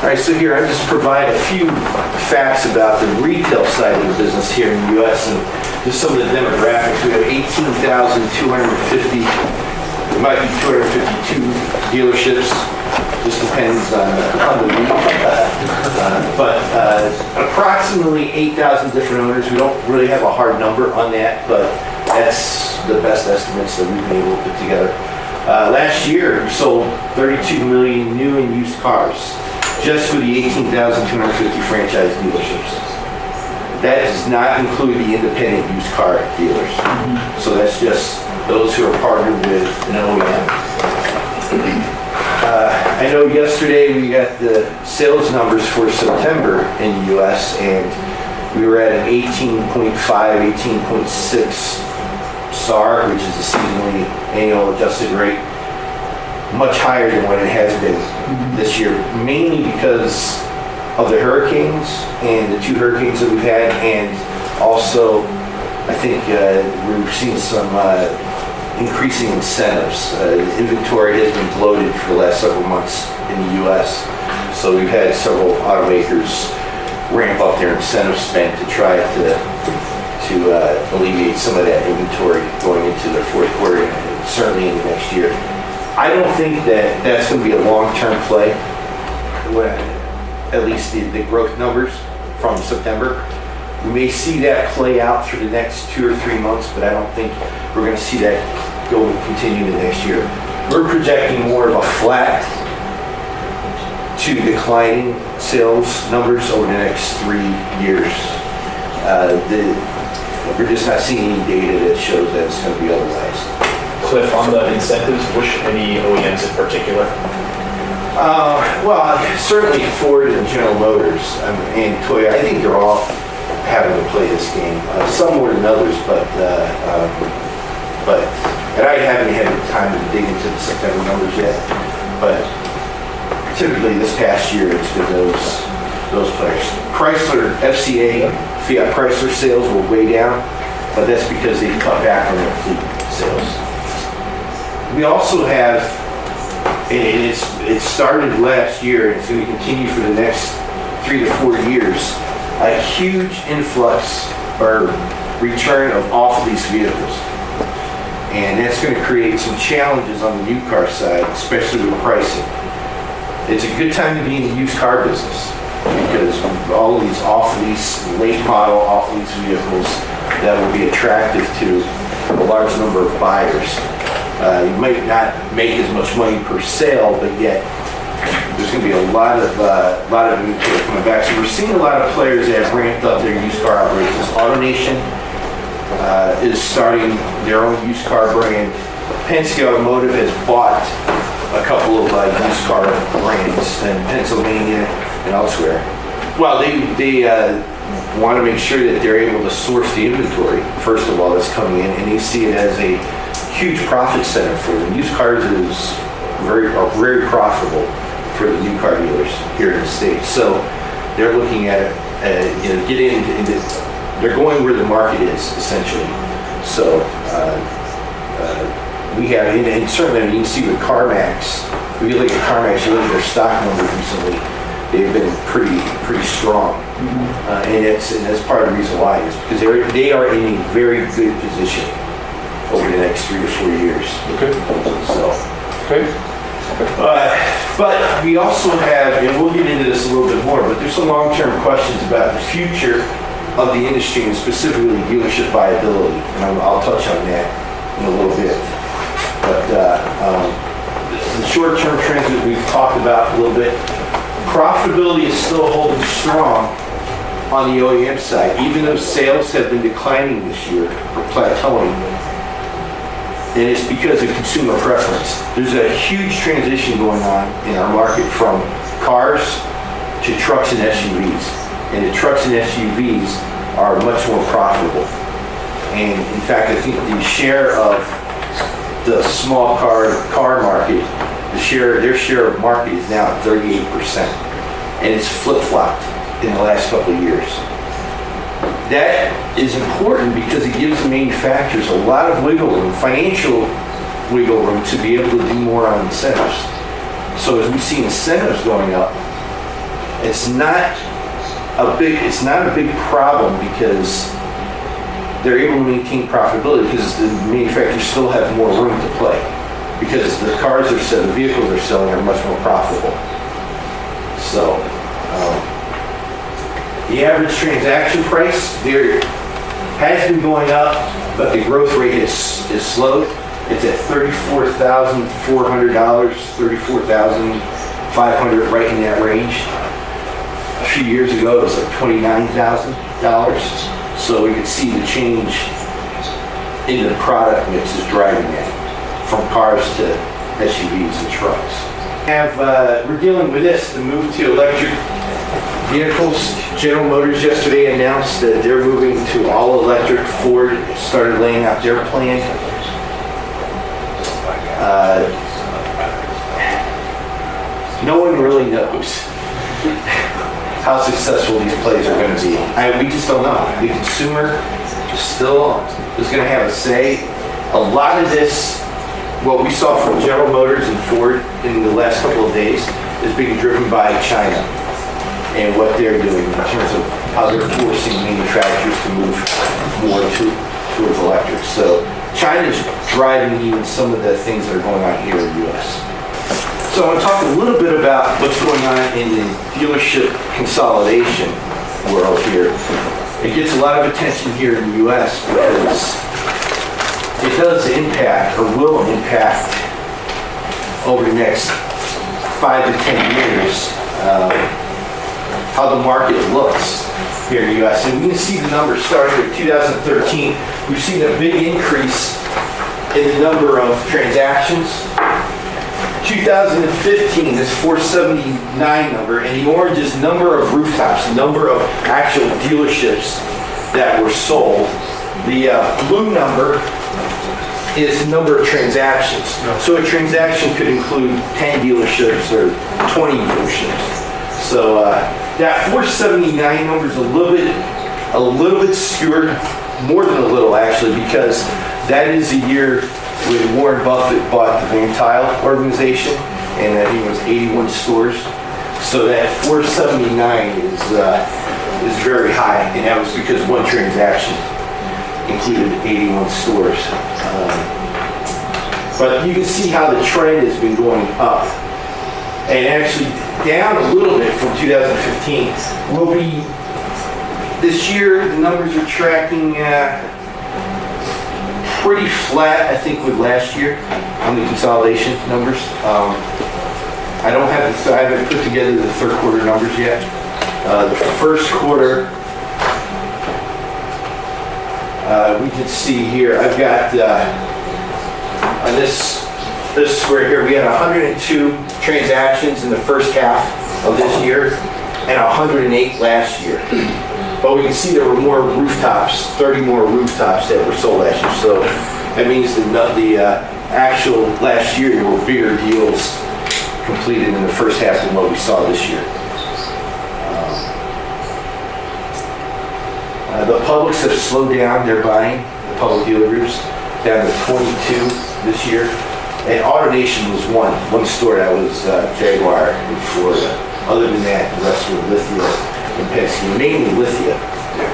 right, so here I just provide a few facts about the retail side of the business here in the U.S. and just some of the demographics. We have 18,250, it might be 252 dealerships. Just depends on the week. But approximately 8,000 different owners. We don't really have a hard number on that, but that's the best estimates that we've been able to put together. Last year, we sold 32 million new and used cars, just for the 18,250 franchise dealerships. That does not include the independent used car dealers. So that's just those who are partnered with an OEM. I know yesterday we got the sales numbers for September in the U.S. and we were at an 18.5, 18.6 SAR, which is the seasonally annual adjusted rate, much higher than what it has been this year, mainly because of the hurricanes and the 2 hurricanes that we've had, and also I think we've seen some increasing incentives. Inventory has been bloated for the last several months in the U.S., so we've had several automakers ramp up their incentive spend to try to alleviate some of that inventory going into the fourth quarter and certainly into next year. I don't think that that's going to be a long-term play, at least the growth numbers from September. We may see that play out through the next 2 or 3 months, but I don't think we're going to see that go and continue the next year. We're projecting more of a flat to declining sales numbers over the next 3 years. We're just not seeing any data that shows that it's going to be otherwise. Cliff, on the incentives, which any OEMs in particular? Well, certainly Ford and General Motors and Toyota. I think they're all having to play this game. Some more than others, but and I haven't had the time to dig into the September numbers yet. But typically this past year it's been those players. Chrysler, FCA, Fiat Chrysler sales were way down, but that's because they cut back on their fleet sales. We also have, and it started last year, and it's going to continue for the next 3 to 4 years, a huge influx or return of off-lease vehicles. And that's going to create some challenges on the new car side, especially with pricing. It's a good time to be in the used car business because all of these off-lease, late model off-lease vehicles that will be attractive to a large number of buyers. You might not make as much money per sale, but yet there's going to be a lot of inventory coming back. So we're seeing a lot of players that have ramped up their used car operations. AutoNation is starting their own used car brand. Penske Automotive has bought a couple of used car brands in Pennsylvania and elsewhere. Well, they want to make sure that they're able to source the inventory, first of all, that's coming in, and they see it as a huge profit center for them. Used cars are very profitable for the new car dealers here in the States. So they're looking at it, get into they're going where the market is, essentially. So we have, and certainly you can see with CarMax, if you look at CarMax, you look at their stock numbers recently, they've been pretty strong. And that's part of the reason why is because they are in a very good position over the next 3 to 4 years. Okay. So. Okay. But we also have, and we'll get into this a little bit more, but there's some long-term questions about the future of the industry and specifically dealership viability, and I'll touch on that in a little bit. But the short-term trends that we've talked about a little bit, profitability is still holding strong on the OEM side, even though sales have been declining this year or plateauing. And it's because of consumer preference. There's a huge transition going on in our market from cars to trucks and SUVs. And the trucks and SUVs are much more profitable. And in fact, I think the share of the small car market, their share of market is now at 38%. And it's flip-flopped in the last couple of years. That is important because it gives the manufacturers a lot of wiggle room, financial wiggle room, to be able to do more on incentives. So as we see incentives going up, It's not a big problem because they're able to maintain profitability because the manufacturers still have more room to play because the vehicles they're selling are much more profitable. So the average transaction price there has been going up, but the growth rate is slowed. It's at $34,400, $34,500, right in that range. A few years ago, it was like $29,000. So we can see the change in the product mix is driving that, from cars to SUVs and trucks. We're dealing with this, the move to electric vehicles. General Motors yesterday announced that they're moving to all electric. Ford started laying out their plan. No one really knows how successful these plays are going to be. We just don't know. The consumer still is going to have a say. A lot of this, what we saw from General Motors and Ford in the last couple of days, is being driven by China and what they're doing in terms of how they're forcing manufacturers to move more towards electric. So China's driving even some of the things that are going on here in the U.S. So I want to talk a little bit about what's going on in the dealership consolidation world here. It gets a lot of attention here in the U.S. because it does impact, or will impact, over the next 5 to 10 years, how the market looks here in the U.S. And we can see the numbers starting in 2013. We've seen a big increase in the number of transactions. 2015 is 479 number, and the orange is number of rooftops, number of actual dealerships that were sold. The blue number is the number of transactions. So a transaction could include 10 dealerships or 20 dealerships. So that 479 number is a little bit skewed, more than a little actually, because that is the year when Warren Buffett bought the Van Tile organization, and I think it was 81 stores. So that 479 is very high, and that was because one transaction included 81 stores. But you can see how the trend has been going up, and actually down a little bit from 2015. This year, the numbers are tracking pretty flat, I think, with last year on the consolidation numbers. I haven't put together the third quarter numbers yet. The first quarter, we can see here, I've got on this square here, we had 102 transactions in the first half of this year and 108 last year. But we can see there were more rooftops, 30 more rooftops that were sold last year. So that means the actual last year there were bigger deals completed in the first half than what we saw this year. The publics have slowed down their buying, the public dealer groups, down to 22 this year. And AutoNation was one store that was Jaguar in Florida. Other than that, the rest were Lithia and Penske, mainly Lithia.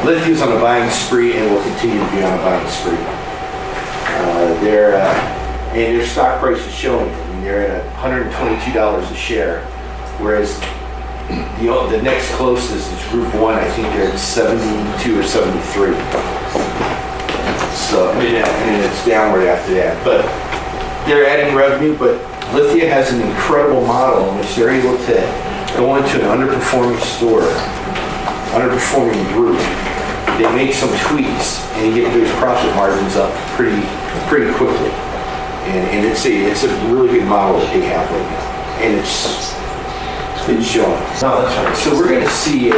Lithia's on a buying spree and will continue to be on a buying spree. And their stock price is showing. I mean, they're at $122 a share, whereas the next closest is Group 1. I think they're at 72 or 73. So, and it's downward after that. But they're adding revenue, but Lithia has an incredible model in which they're able to go into an underperforming store, underperforming group. They make some tweaks and you get those profit margins up pretty quickly. And it's a really good model that they have right now. And it's showing. No, that's right. So we're going to see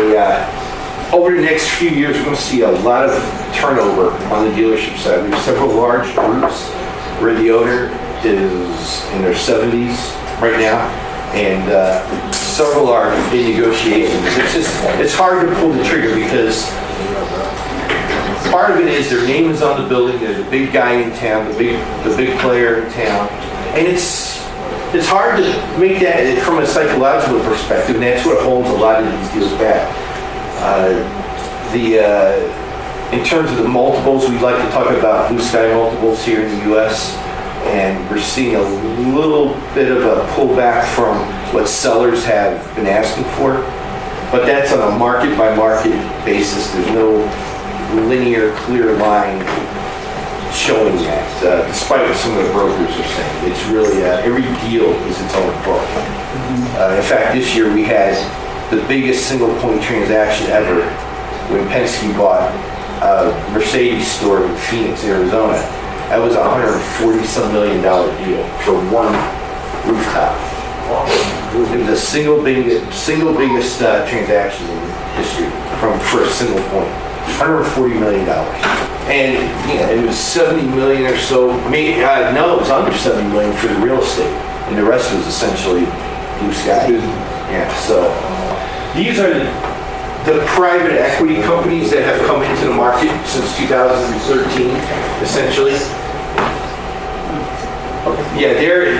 over the next few years, we're going to see a lot of turnover on the dealership side. We have several large groups where the owner is in their 70s right now, and several are in negotiations. It's hard to pull the trigger because part of it is their name is on the building. They're the big guy in town, the big player in town, and it's it's hard to make that from a psychological perspective, and that's what holds a lot of these deals back. In terms of the multiples, we'd like to talk about blue sky multiples here in the U.S., and we're seeing a little bit of a pullback from what sellers have been asking for, but that's on a market-by-market basis. There's no linear, clear line showing that, despite what some of the brokers are saying. It's really, every deal is its own book. In fact, this year we had the biggest single-point transaction ever when Penske bought a Mercedes store in Phoenix, Arizona. That was a $140-some million deal for one rooftop. It was the single biggest transaction in history for a single point. $140 million. And it was 70 million or so. No, it was under 70 million for the real estate, and the rest was essentially blue sky. Yeah. So these are the private equity companies that have come into the market since 2013, essentially. Yeah, they're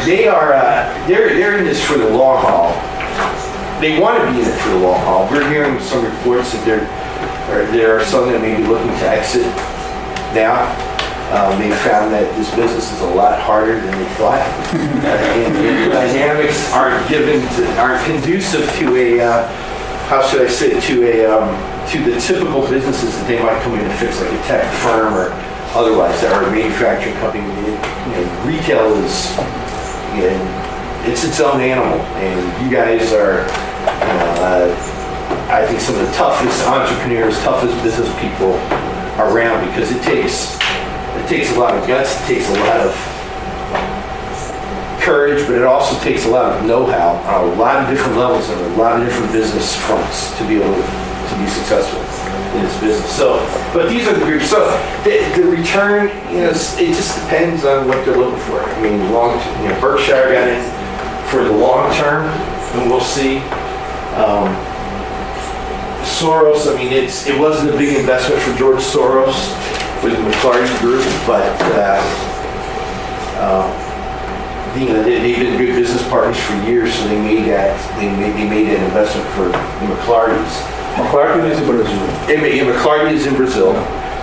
in this for the long haul. They want to be in it for the long haul. We're hearing some reports that there are some that may be looking to exit now. They found that this business is a lot harder than they thought, and the dynamics aren't conducive to to the typical businesses that they might come in and fix, like a tech firm or otherwise, that are a manufacturing company. Retail is, it's its own animal, and you guys are, I think, some of the toughest entrepreneurs, toughest business people around, because it takes a lot of guts, it takes a lot of courage, but it also takes a lot of know-how on a lot of different levels and a lot of different business fronts to be able to be successful in this business. So, but these are the groups. So the return, it just depends on what they're looking for. I mean, Berkshire got in for the long term, and we'll see. Soros, I mean, it wasn't a big investment for George Soros with the McClarty Group, but they've been good business partners for years, so they made an investment for the McClartys. McClarty is in Brazil. McClarty is in Brazil,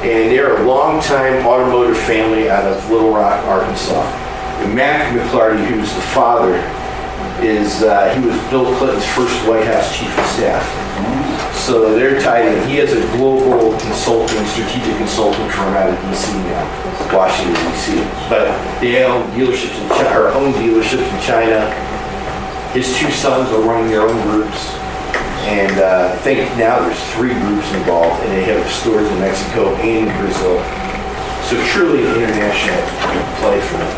and they're a long-time automotive family out of Little Rock, Arkansas. And Mac McClarty, who's the father, he was Bill Clinton's first White House chief of staff. So they're tied in. He has a global strategic consulting firm out of D.C. now, Washington, D.C. But they own dealerships in China. His two sons are running their own groups. And I think now there's 3 groups involved, and they have stores in Mexico and Brazil. So truly an international play for them.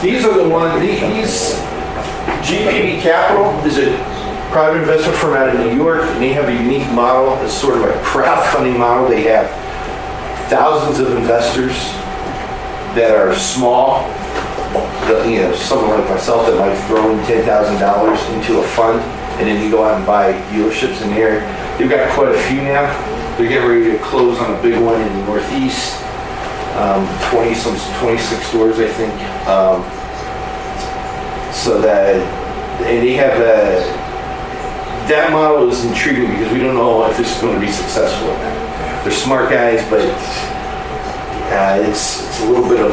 These are the ones, GPB Capital is a private investment firm out of New York, and they have a unique model. It's sort of a crowdfunding model. They have thousands of investors that are small. Someone like myself that might throw in $10,000 into a fund, and then you go out and buy dealerships in there. They've got quite a few now. They're getting ready to close on a big one in the Northeast. 26 stores, I think. And they have that model is intriguing because we don't know if it's going to be successful. They're smart guys, but it's a little bit of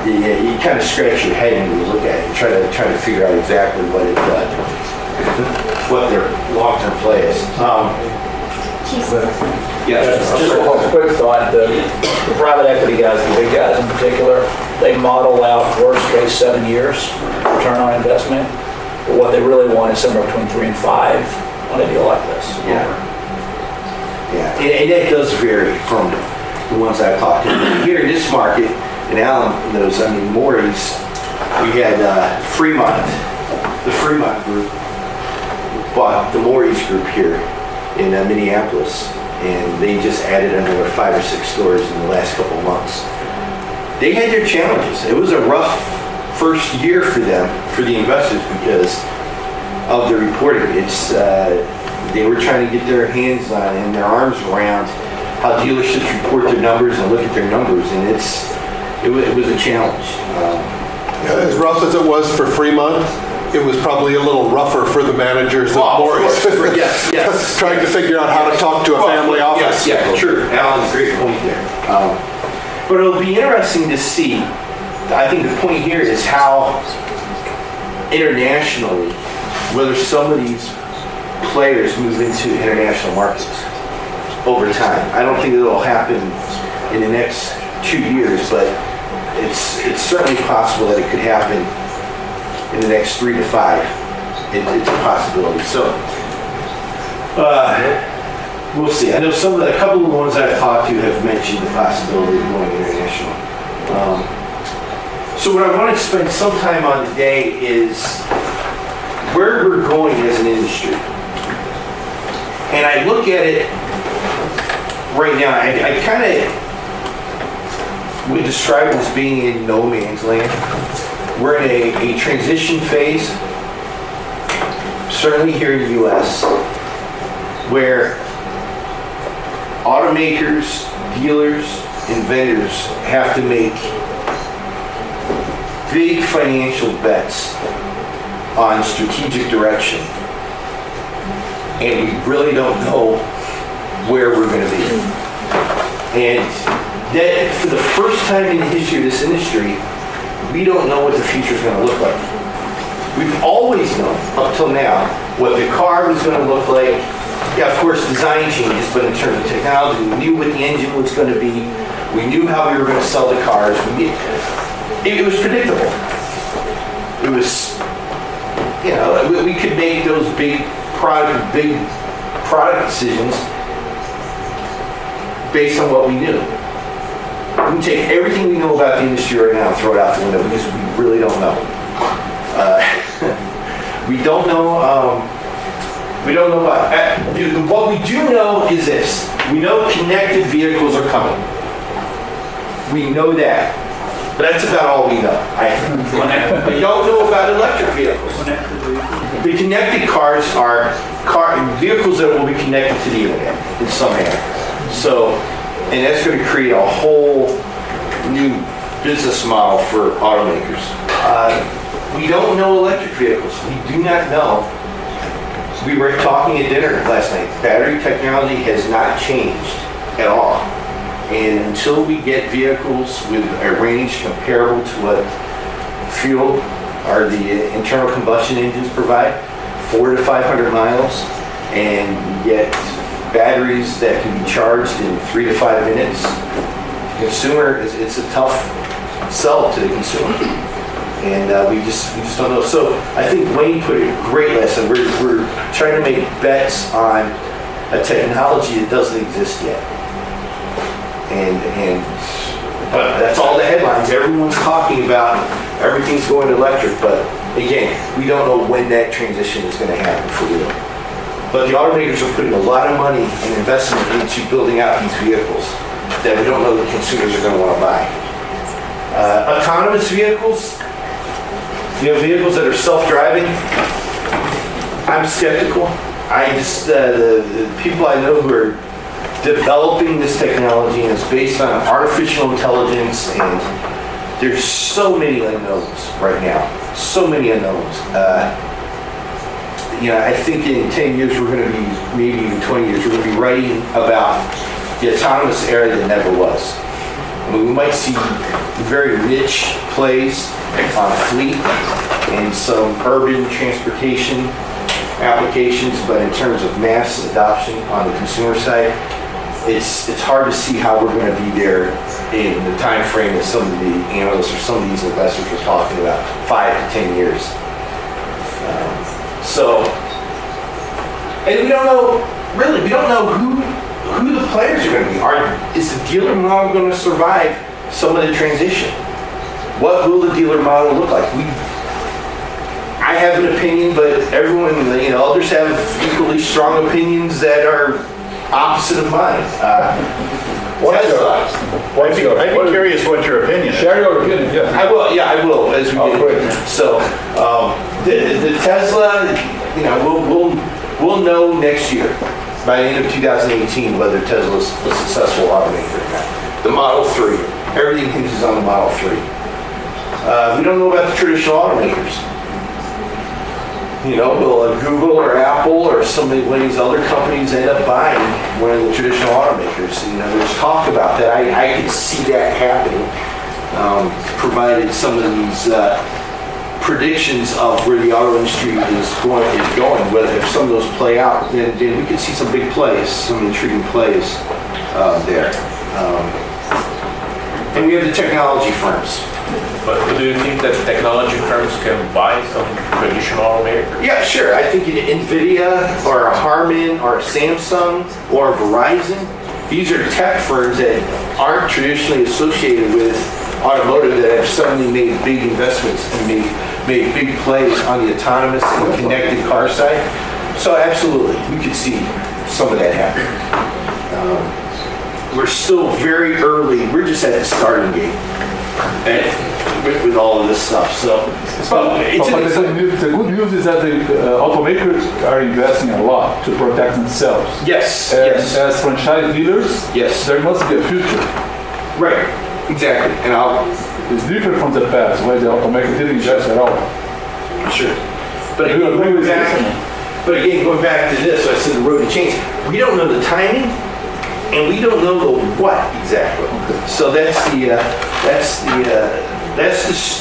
you kind of scratch your head when you look at it and try to figure out exactly what their long-term play is. Just a quick thought, the private equity guys, the big guys in particular, they model out worst case 7 years return on investment. But what they really want is somewhere between 3 and 5 on a deal like this. Yeah. And that does vary from the ones I've talked to. Here in this market, and Alan knows, Maury's, we had the Fremont group bought the Maury's group here in Minneapolis, and they just added another 5 or 6 stores in the last couple of months. They had their challenges. It was a rough first year for them, for the investors, because of the reporting. They were trying to get their hands on and their arms around how dealerships report their numbers and look at their numbers, and it was a challenge. As rough as it was for Fremont, it was probably a little rougher for the managers at Oh, of Morris. course. Yes. Trying to figure out how to talk to a family office. Yeah, true. Alan's great point there. But it'll be interesting to see. I think the point here is how internationally, whether some of these players move into international markets over time. I don't think it'll happen in the next 2 years, but it's certainly possible that it could happen in the next 3 to 5. It's a possibility. So we'll see. I know a couple of the ones I've talked to have mentioned the possibility of going international. So what I want to spend some time on today is where we're going as an industry. And I look at it right now, I kind of would describe it as being in no man's land. We're in a transition phase, certainly here in the U.S., where automakers, dealers, and vendors have to make big financial bets on strategic direction. And we really don't know where we're going to be. And that, for the first time in the history of this industry, we don't know what the future is going to look like. We've always known, up till now, what the car was going to look like. Yeah, of course, design changes, but in terms of technology, we knew what the engine was going to be. We knew how we were going to sell the cars. It was predictable. It was, we could make those big product decisions based on what we knew. We can take everything we know about the industry right now and throw it out the window because we really don't know. We don't know. We don't know what we do know is this. We know connected vehicles are coming. We know that. But that's about all we know. We don't know about electric vehicles. The connected cars are vehicles that will be connected to the internet in some manner. So, and that's going to create a whole new business model for automakers. We don't know electric vehicles. We do not know. We were talking at dinner last night. Battery technology has not changed at all. And until we get vehicles with a range comparable to what fuel or the internal combustion engines provide, 400 to 500 miles, and get batteries that can be charged in 3 to 5 minutes, the consumer, it's a tough sell to the consumer. And we just don't know. So I think Wayne put it great lesson. We're trying to make bets on a technology that doesn't exist yet. But that's all the headlines. Everyone's talking about everything's going electric, but again, we don't know when that transition is going to happen for real. But the automakers are putting a lot of money and investment into building out these vehicles that we don't know the consumers are going to want to buy. Autonomous vehicles, vehicles that are self-driving, I'm skeptical. The people I know who are developing this technology, and it's based on artificial intelligence, and there's so many unknowns right now. So many unknowns. I think in 10 years we're going to be, maybe even 20 years, we're going to be writing about the autonomous era that never was. I mean, we might see very niche plays on fleet and some urban transportation applications, but in terms of mass adoption on the consumer side, it's hard to see how we're going to be there in the time frame that some of the analysts or some of these investors are talking about, 5 to 10 years. And we don't know, really, we don't know who the players are going to be. Is the dealer model going to survive some of the transition? What will the dealer model look like? I have an opinion, but everyone, others have equally strong opinions that are opposite of mine. I'd be curious what your opinion is. Share your opinion, yeah. I will, as we get. So, the Tesla, we'll know next year, by the end of 2018, whether Tesla's a successful automaker or not. The Model 3, Everything hinges on the Model 3. We don't know about the traditional automakers. You know, will Google or Apple or one of these other companies end up buying one of the traditional automakers? You know, there's talk about that. I could see that happening, provided some of these predictions of where the auto industry is going. Whether if some of those play out, then we could see some big plays, some intriguing plays there. And we have the technology firms. But do you think that technology firms can buy some traditional automakers? Yeah, sure. I think an NVIDIA or a Harman or a Samsung or a Verizon, these are tech firms that aren't traditionally associated with automotive that have suddenly made big investments and made big plays on the autonomous and connected car side. So absolutely, we could see some of that happen. We're still very early. We're just at the starting gate with all of this stuff. So, But the good news is that the automakers are investing a lot to protect themselves. yes, And yes, as franchise dealers, yes. there must be a future. Right, exactly. And It's different from the past where the automaker didn't invest at all. sure. But Do you again, agree with going back to this, I said the road to change. We don't know the timing, and we don't know the what exactly. So that's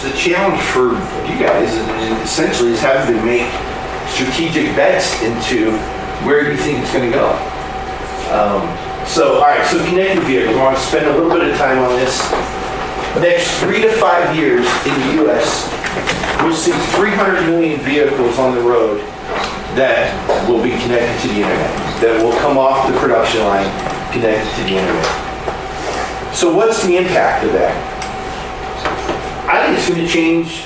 the challenge for you guys. Essentially, is having to make strategic bets into where you think it's going to go. So, all right. So connected vehicles. I want to spend a little bit of time on this. Next 3 to 5 years in the U.S., we'll see 300 million vehicles on the road that will be connected to the internet, that will come off the production line connected to the internet. So what's the impact of that? I think it's going to change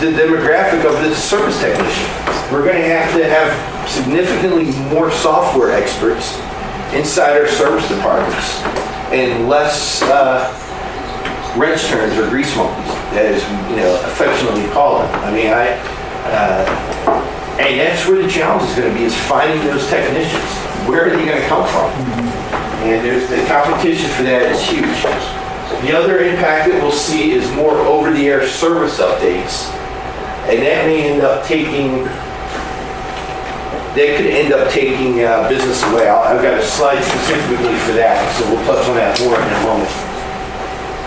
the demographic of the service technician. We're going to have significantly more software experts inside our service departments and less wrench turns or grease monkeys, as affectionately call them. I mean, and that's where the challenge is going to be, is finding those technicians. Where are they going to come from? And the competition for that is huge. The other impact that we'll see is more over-the-air service updates, and that could end up taking business away. I've got a slide specifically for that, so we'll touch on that more in a moment.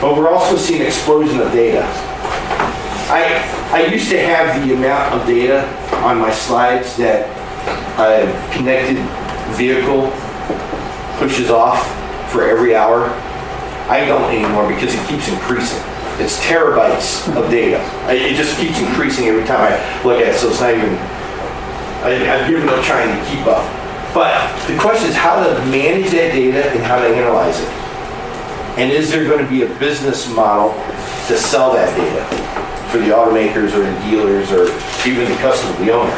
But we're also seeing an explosion of data. I used to have the amount of data on my slides that a connected vehicle pushes off for every hour. I don't anymore because it keeps increasing. It's terabytes of data. It just keeps increasing every time I look at it, so it's not even, I've given up trying to keep up. But the question is how to manage that data and how to analyze it. And is there going to be a business model to sell that data for the automakers or the dealers or even the customer, the owner?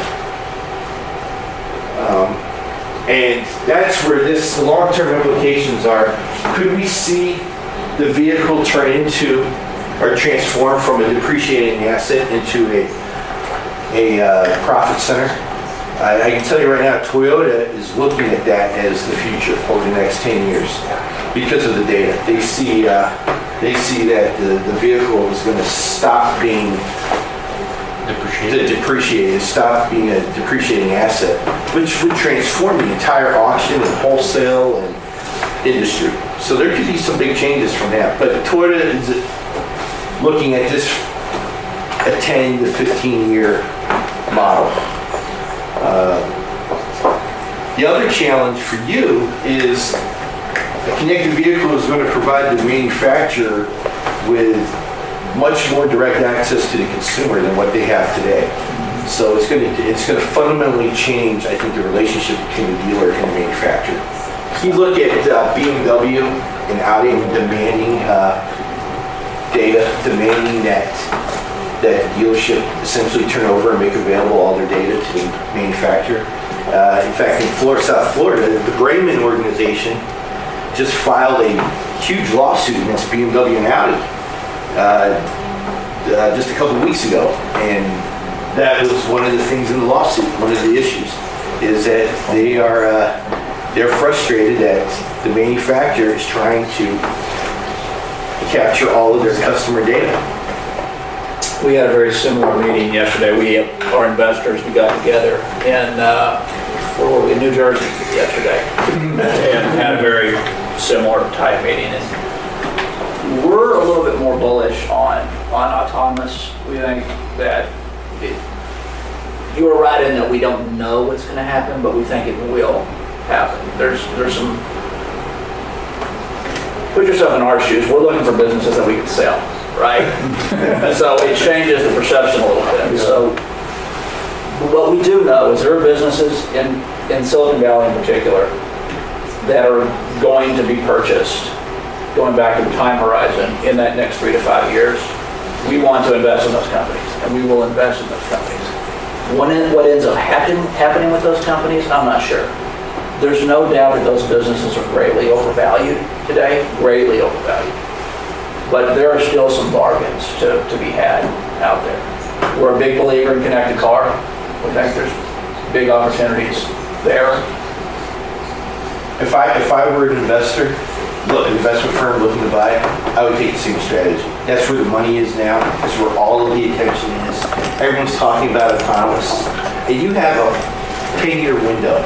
And that's where the long-term implications are. Could we see the vehicle turn into or transform from a depreciating asset into a profit center? I can tell you right now, Toyota is looking at that as the future over the next 10 years because of the data. They see that the vehicle is going to stop being depreciated, stop being a depreciating asset, which would transform the entire auction and wholesale and industry. So there could be some big changes from that. But Toyota is looking at this a 10 to 15 year model. The other challenge for you is a connected vehicle is going to provide the manufacturer with much more direct access to the consumer than what they have today. So it's going to fundamentally change, I think, the relationship between the dealer and the manufacturer. You look at BMW and Audi demanding data, demanding that the dealership essentially turn over and make available all their data to the manufacturer. In fact, in South Florida, the Brayman organization just filed a huge lawsuit against BMW and Audi just a couple of weeks ago. And that was one of the things in the lawsuit, one of the issues, is that they're frustrated that the manufacturer is trying to capture all of their customer data. We had a very similar meeting yesterday. Our investors, we got together in, where were we, in New Jersey yesterday. And had a very similar type meeting. And we're a little bit more bullish on autonomous. We think that you are right in that we don't know what's going to happen, but we think it will happen. There's some, put yourself in our shoes. We're looking for businesses that we can sell, right? So it changes the perception a little bit. So what we do know is there are businesses in Silicon Valley in particular that are going to be purchased, going back to the time horizon, in that next 3 to 5 years. We want to invest in those companies, and we will invest in those companies. What ends up happening with those companies, I'm not sure. There's no doubt that those businesses are greatly overvalued today, greatly overvalued. But there are still some bargains to be had out there. We're a big believer in connected car. We think there's big opportunities there. If I were an investor, an investment firm looking to buy, I would take the same strategy. That's where the money is now. That's where all of the attention is. Everyone's talking about autonomous. And you have a 10-year window,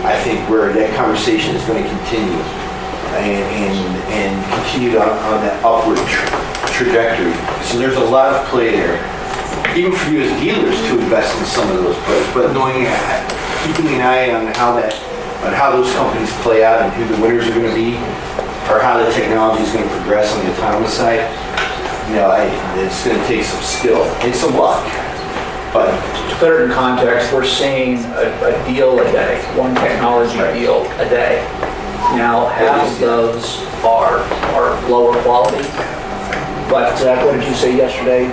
I think, where that conversation is going to continue and continue on that upward trajectory. So there's a lot of play there. Even for you as dealers to invest in some of those plays, but keeping an eye on how those companies play out and who the winners are going to be, or how the technology is going to progress on the autonomous side, it's going to take some skill and some luck. But to put it in context, we're seeing a deal a day, one technology deal a day. Now, half of those are lower quality. But Zach, what did you say yesterday?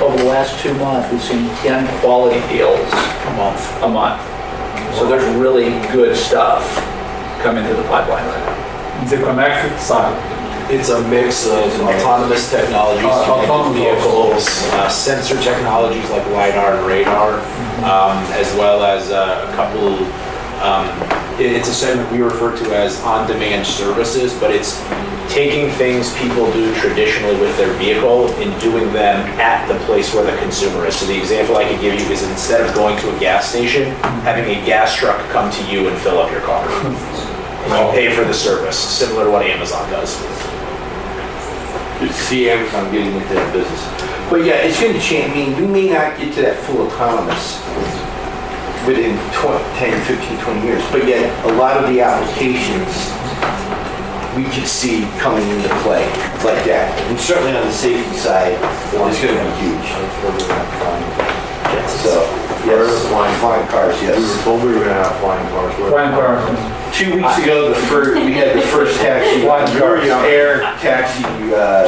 Over the last 2 months, we've seen 10 quality deals a month. So there's really good stuff coming through the pipeline right now. The connected side. It's a mix of autonomous technologies, connected vehicles, sensor technologies like LiDAR and radar, as well as a couple, it's a segment we refer to as on-demand services, but it's taking things people do traditionally with their vehicle and doing them at the place where the consumer is. So the example I could give you is instead of going to a gas station, having a gas truck come to you and fill up your car. And you pay for the service, similar to what Amazon does. you see Amazon getting into that business. But yeah, it's going to change. I mean, we may not get to that full autonomous within 10, 15, 20 years, but yet a lot of the applications we could see coming into play like that. And certainly on the safety side, it's going to be huge. So, yes, flying cars, yes. We were told we were going to have flying cars. Flying cars. 2 weeks ago, we had the first taxi, air taxi,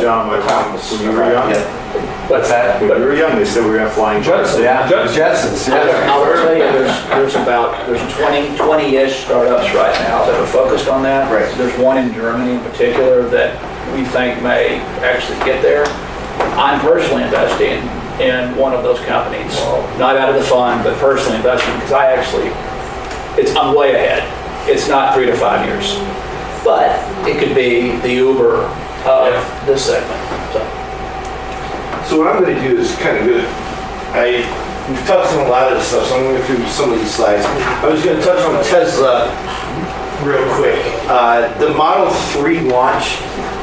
John, autonomous. when you were young? Yeah. What's that? When we were young, they said we were going to have flying cars. Jetsons, yeah. I'll tell you, there's 20-ish startups right now that are focused on that. Right. There's one in Germany in particular that we think may actually get there. I'm personally investing in one of those companies, not out of the fund, but personally investing because I'm way ahead. It's not 3 to 5 years, but it could be the Uber of this segment. So what I'm going to do is kind of good. We've touched on a lot of this stuff, so I'm going to go through some of these slides. I was going to touch on Tesla real quick. The Model 3 launch,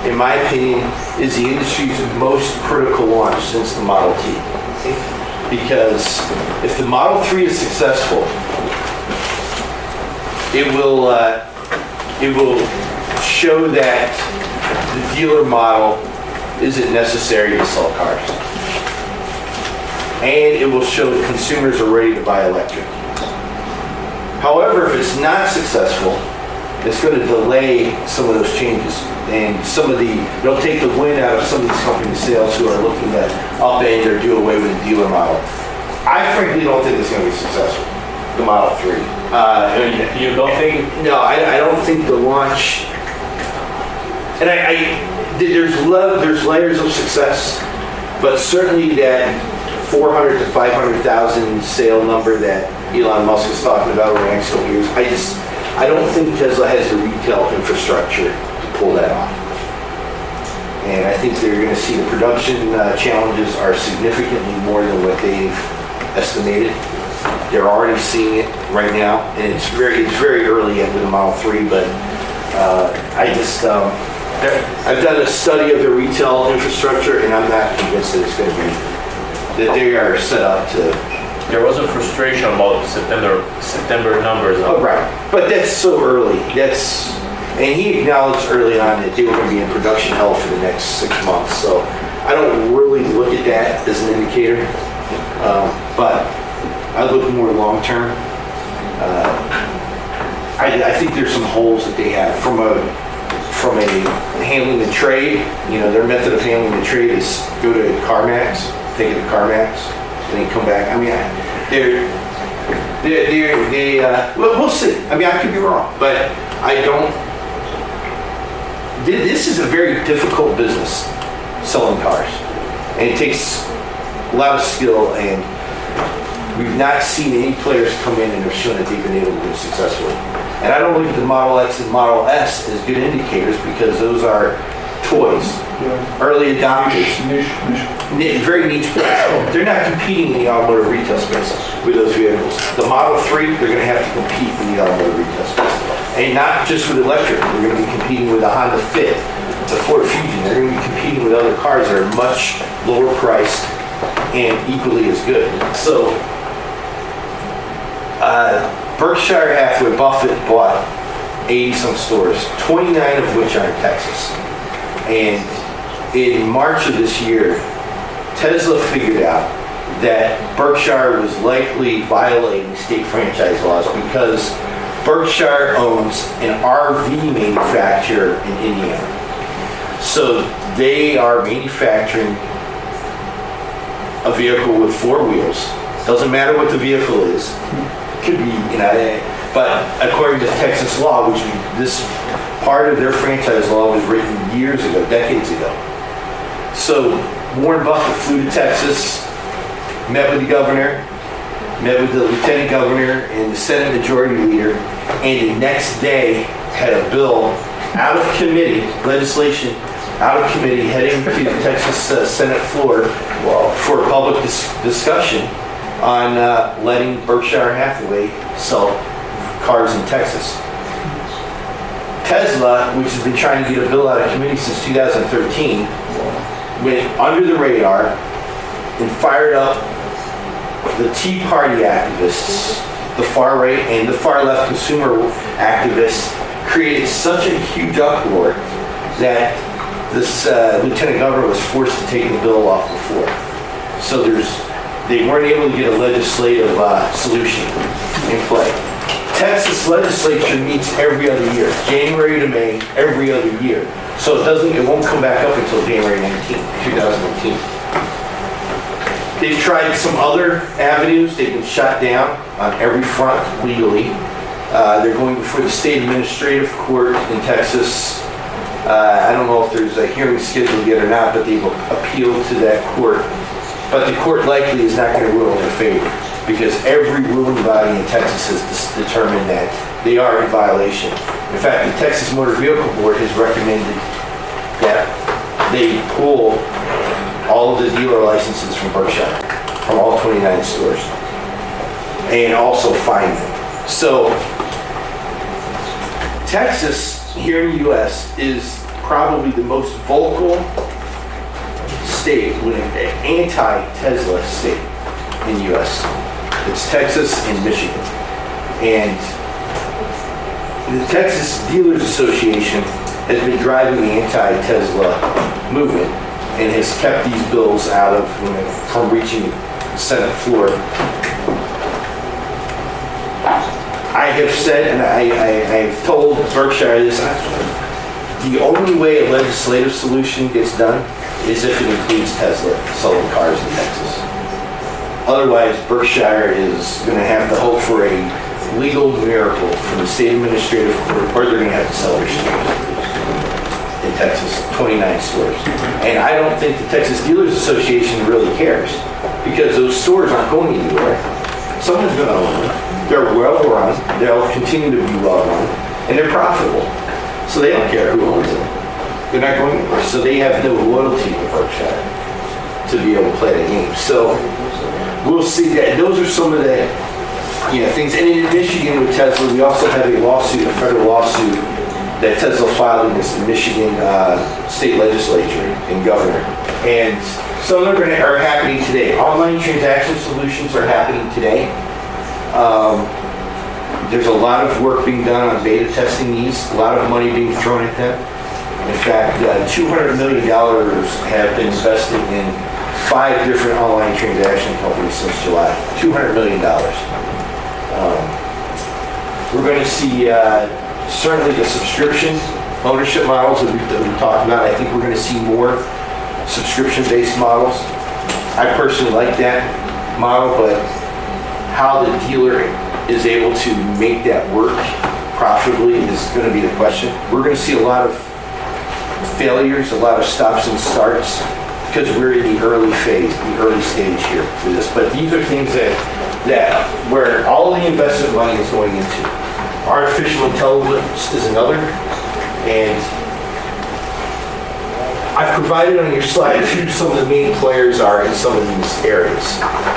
in my opinion, is the industry's most critical launch since the Model T. Because if the Model 3 is successful, it will show that the dealer model isn't necessary to sell cars. And it will show that consumers are ready to buy electric. However, if it's not successful, it's going to delay some of those changes. And it'll take the wind out of some of these company sales who are looking to upend or do away with the dealer model. I frankly don't think it's going to be successful, the Model 3. You don't think? No, I don't think the launch, and there's layers of success, but certainly that 400 to 500,000 sale number that Elon Musk is talking about over the next couple years, I don't think Tesla has the retail infrastructure to pull that off. And I think they're gonna see the production challenges are significantly more than what they've estimated. They're already seeing it right now, and it's very early yet with the Model 3, but I've done a study of the retail infrastructure, and I'm not convinced that it's gonna be, that they are set up to. There was a frustration about September numbers. Oh, right, but that's so early. And he acknowledged early on that they were going to be in production hell for the next 6 months. So I don't really look at that as an indicator, but I look more long term. I think there's some holes that they have from a handling the trade. You know, their method of handling the trade is go to CarMax, take it to CarMax, and then come back. I mean, well, we'll see. I mean, I could be wrong, but I don't. This is a very difficult business, selling cars, and it takes a lot of skill, and we've not seen any players come in and have shown that they've been able to do it successfully. And I don't look at the Model X and Model S as good indicators because those are toys, early adopters, very niche place. They're not competing in the automotive retail space with those vehicles. The Model 3, they're going to have to compete in the automotive retail space. And not just with electric, they're going to be competing with the Honda Fit, the Ford Fusion. They're going to be competing with other cars that are much lower priced and equally as good. So, Berkshire Hathaway, Buffett bought 80-some stores, 29 of which are in Texas. And in March of this year, Tesla figured out that Berkshire was likely violating state franchise laws because Berkshire owns an RV manufacturer in Indiana. So they are manufacturing a vehicle with 4 wheels. Doesn't matter what the vehicle is. Could be, you know, but according to Texas law, which this part of their franchise law was written years ago, decades ago. So Warren Buffett flew to Texas, met with the governor, met with the lieutenant governor and the Senate Majority Leader, and the next day had a bill out of committee, legislation out of committee, heading to the Texas Senate floor for public discussion on letting Berkshire Hathaway sell cars in Texas. Tesla, which has been trying to get a bill out of committee since 2013, went under the radar and fired up the Tea Party activists, the far right and the far left consumer activists, created such a huge uproar that this lieutenant governor was forced to take the bill off the floor. So they weren't able to get a legislative solution in play. Texas legislature meets every other year, January to May, every other year. So it won't come back up until January 2019. They've tried some other avenues. They've been shut down on every front legally. They're going before the state administrative court in Texas. I don't know if there's a hearing scheduled yet or not, but they've appealed to that court. But the court likely is not going to rule in their favor because every ruling body in Texas has determined that they are in violation. In fact, the Texas Motor Vehicle Board has recommended that they pull all of the dealer licenses from Berkshire, from all 29 stores, and also fine them. So, Texas, here in the U.S., is probably the most vocal state, with an anti-Tesla state in the U.S. It's Texas and Michigan. And the Texas Dealers Association has been driving the anti-Tesla movement and has kept these bills out of, from reaching the Senate floor. I have said, and I have told Berkshire this, the only way a legislative solution gets done is if it includes Tesla selling cars in Texas. Otherwise, Berkshire is going to have to hope for a legal miracle from the state administrative court, or they're going to have to sell their stores in Texas, 29 stores. And I don't think the Texas Dealers Association really cares because those stores aren't going anywhere. Someone's going to own them. They're well run. They'll continue to be well run, and they're profitable. So they don't care who owns them. They're not going anywhere. So they have no loyalty to Berkshire to be able to play the game. So we'll see that. Those are some of the things. And in Michigan with Tesla, we also have a lawsuit, a federal lawsuit that Tesla filed against the Michigan state legislature and governor. And some of them are happening today. Online transaction solutions are happening today. There's a lot of work being done on beta testing these, a lot of money being thrown at them. In fact, $200 million have been invested in 5 different online transaction companies since July. $200 million. We're going to see certainly the subscription ownership models that we talked about. I think we're going to see more subscription-based models. I personally like that model, but how the dealer is able to make that work profitably is going to be the question. We're going to see a lot of failures, a lot of stops and starts, because we're in the early phase, the early stage here for this. But these are things that where all of the investment money is going into. Artificial intelligence is another, and I've provided on your slide who some of the main players are in some of these areas.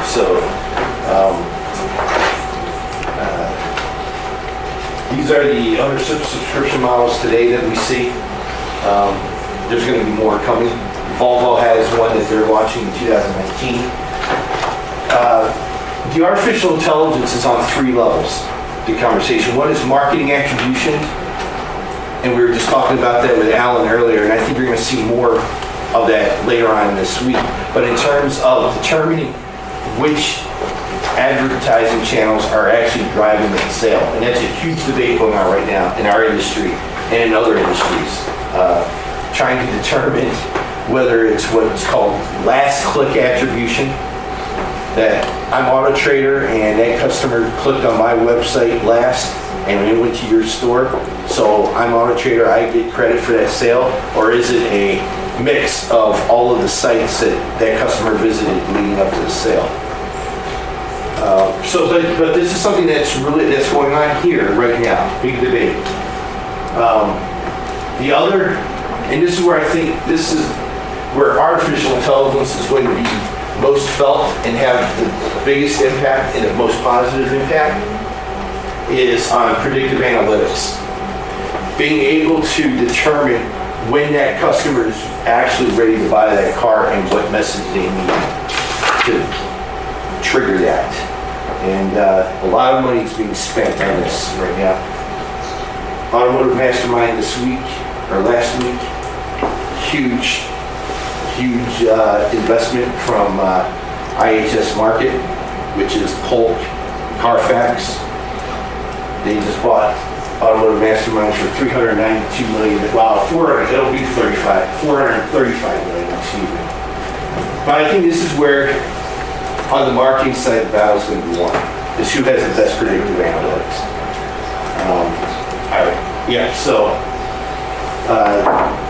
So these are the other subscription models today that we see. There's going to be more coming. Volvo has one that they're launching in 2019. The artificial intelligence is on 3 levels, the conversation. One is marketing attribution, and we were just talking about that with Alan earlier, and I think you're going to see more of that later on this week. But in terms of determining which advertising channels are actually driving the sale, and that's a huge debate going on right now in our industry and in other industries, trying to determine whether it's what's called last click attribution, that I'm Auto Trader and that customer clicked on my website last and it went to your store, so I'm Auto Trader, I get credit for that sale, or is it a mix of all of the sites that customer visited leading up to the sale? But this is something that's going on here right now, big debate. The other, and this is where I think this is where artificial intelligence is going to be most felt and have the biggest impact and the most positive impact, is on predictive analytics. Being able to determine when that customer is actually ready to buy that car and what message they need to trigger that. And a lot of money is being spent on this right now. Automotive Mastermind this week, or last week, huge investment from IHS Market, which is Polk, Carfax. They just bought Automotive Mastermind for $392 million. Wow, it'll be 435 million, excuse me. But I think this is where, on the marketing side, the battle's going to be won. Is who has the best predictive analytics.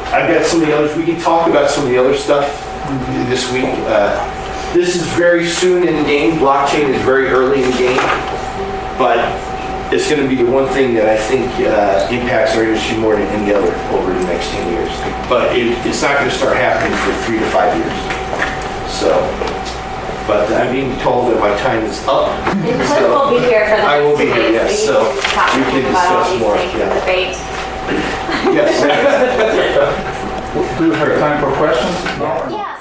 I've got some of the others. We can talk about some of the other stuff this week. This is very soon in the game. Blockchain is very early in the game, but it's going to be the one thing that I think impacts our industry more than any other over the next 10 years. But it's not going to start happening for 3 to 5 years. So, but I'm being told that my time is up. And Cliff will be here for the I will next be 2 here, days, yes. so So you can talk to we him can about all discuss these more. things in Yeah. the debate. Yes. Do we have time for questions? No? Yeah.